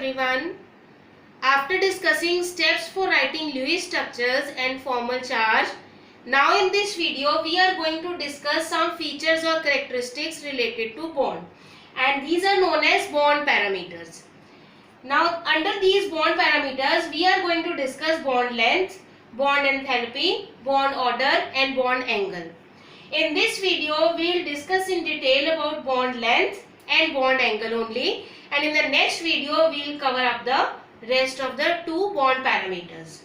everyone. After discussing steps for writing Lewis structures and formal charge, now in this video we are going to discuss some features or characteristics related to bond, and these are known as bond parameters. Now under these bond parameters we are going to discuss bond length, bond enthalpy, bond order and bond angle. In this video we will discuss in detail about bond length and bond angle only, and in the next video we will cover up the rest of the two bond parameters.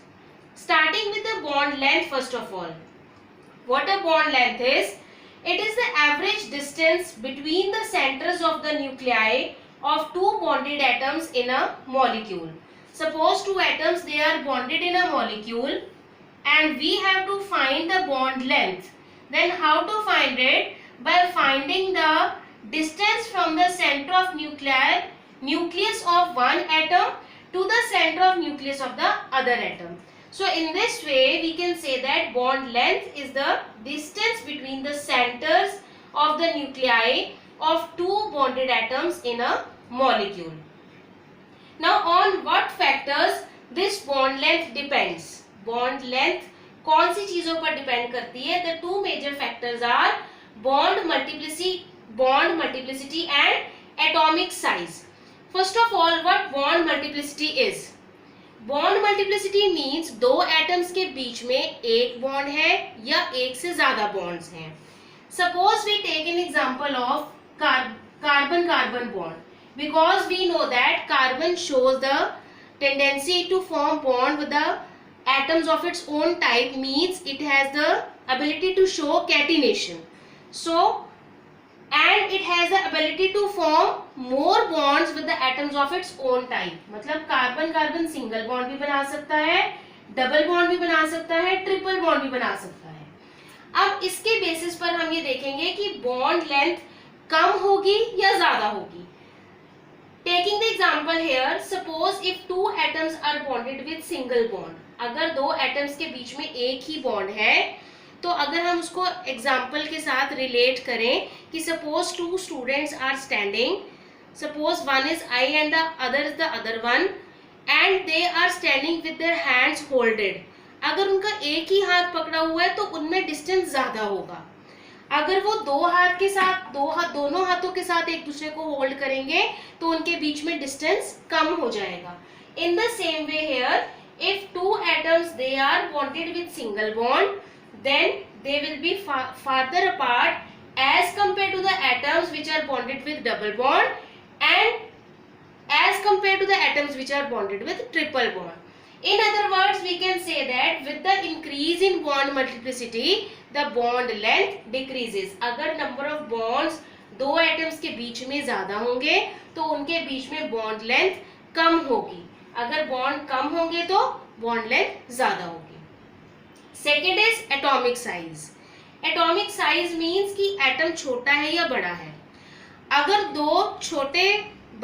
Starting with the bond length first of all. What a bond length is? It is the average distance between the centers of the nuclei of two bonded atoms in a molecule. Suppose two atoms, they are bonded in a molecule and we have to find the bond length. Then how to find it? By finding the distance from the center of nucleus of one atom to the center of nucleus of the other atom. So in this way we can say that bond length is the distance between the centers of the nuclei of two bonded atoms in a molecule. Now on what factors this bond length depends? Bond length कौन सी चीजों पर depend करती है? The two major factors are bond multiplicity and atomic size. First of all, what bond multiplicity is? Bond multiplicity means दो atoms के बीच में एक bond है या एक से ज्यादा bonds हैं. Suppose we take an example of carbon-carbon bond, because we know that carbon shows the tendency to form bond with the atoms of its own type, means it has the ability to show catenation. So, and it has the ability to form more bonds with the atoms of its own type. मतलब carbon carbon single bond भी बना सकता है, double bond भी बना सकता है, triple bond भी बना सकता है. अब इसके बेसिस पर हम ये देखेंगे कि बॉन्ड लेंथ कम होगी या ज्यादा होगी. Taking the example here, suppose if two atoms are bonded with single bond. अगर दो atoms के बीच में एक ही bond है, तो अगर हम उसको एग्जाम्पल के साथ रिलेट करें कि suppose two students are standing, suppose one is I and the other is the other one, and they are standing with their hands holded. अगर उनका एक ही हाथ पकड़ा हुआ है तो उनमें डिस्टेंस ज्यादा होगा. अगर वो दो हाथ के साथ दोनों हाथों के साथ एक दूसरे को होल्ड करेंगे तो उनके बीच में डिस्टेंस कम हो जाएगा. In the same way here, if two atoms they are bonded with single bond, then they will be farther apart as compared to the atoms which are bonded with double bond and as compared to the atoms which are bonded with triple bond. In other words, we can say that with the increase in bond multiplicity, the bond length decreases. अगर number of bonds दो atoms के बीच में ज्यादा होंगे तो उनके बीच में bond length कम होगी. अगर bond कम होंगे तो bond length ज्यादा होगी. Second is atomic size. Atomic size means कि एटम छोटा है या बड़ा है. अगर दो छोटे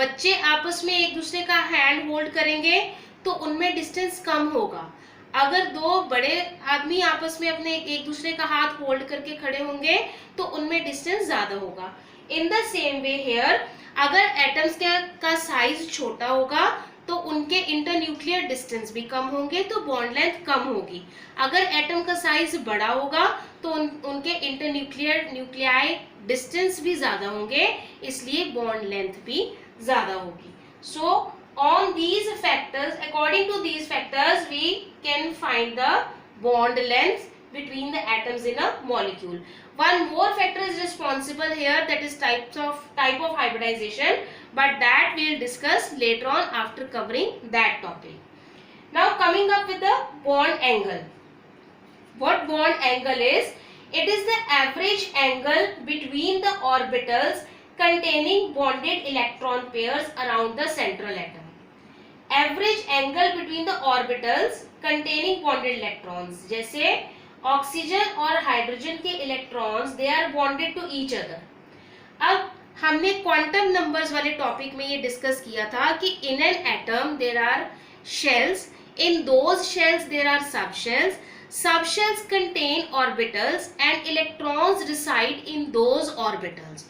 बच्चे आपस में एक दूसरे का हैंड होल्ड करेंगे तो उनमें डिस्टेंस कम होगा. अगर दो बड़े आदमी आपस में अपने एक दूसरे का हाथ होल्ड करके खड़े होंगे तो उनमें डिस्टेंस ज्यादा होगा. इन द सेम वे हियर, अगर एटम्स का साइज छोटा होगा तो उनके इंटरन्यूक्लियर डिस्टेंस भी कम होंगे तो बॉन्ड लेंथ कम होगी. अगर एटम का साइज बड़ा होगा तो उनके न्यूक्लियाई डिस्टेंस भी ज्यादा होंगे, इसलिए बॉन्ड लेंथ भी ज्यादा होगी. So on these factors, according to these factors we can find the bond length between the atoms in a molecule. One more factor is responsible here, that is type of hybridization, but that we will discuss later on after covering that topic. Now coming up with the bond angle. What bond angle is? It is the average angle between the orbitals containing bonded electron pairs around the central atom. Average angle between the orbitals containing bonded electrons. जैसे oxygen और hydrogen के electrons, they are bonded to each other. अब हमने quantum numbers वाले topic में ये discuss किया था कि in an atom there are shells, in those shells there are sub shells, subshells contain orbitals and electrons reside in those orbitals.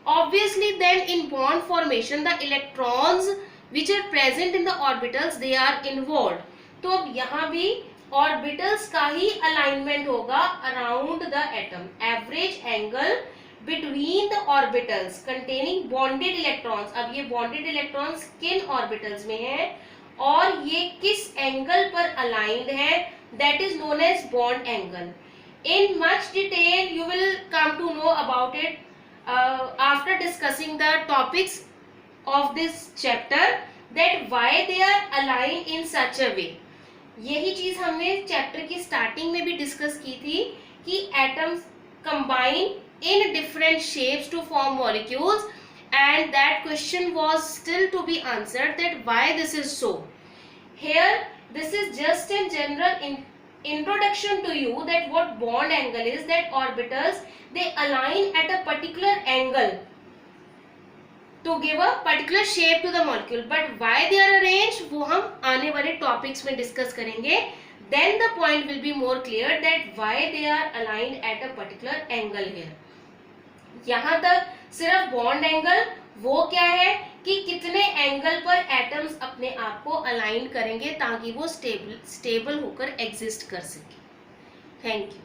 Obviously then in bond formation the electrons which are present in the orbitals, they are involved. तो अब यहाँ भी orbitals का ही alignment होगा around the atom. Average angle between the orbitals containing bonded electrons. अब ये bonded electrons किन orbitals में है और ये किस angle पर aligned है, that is known as bond angle. In much detail you will come to know about it after discussing the topics of this chapter, that why they are aligned in such a way. यही चीज हमने chapter की starting में भी discuss की थी कि atoms combine in different shapes to form molecules, and that question was still to be answered, that why this is so. Here this is just in general introduction to you that what bond angle is, that orbitals they align at a particular angle to give a particular shape to the molecule, but why they are arranged वो हम आने वाले topics में discuss करेंगे. Then the point will be more clear that why they are aligned at a particular angle here. यहाँ तक सिर्फ bond angle वो क्या है कि कितने एंगल पर एटम्स अपने आप को अलाइन करेंगे ताकि वो स्टेबल होकर एग्जिस्ट कर सके. Thank you.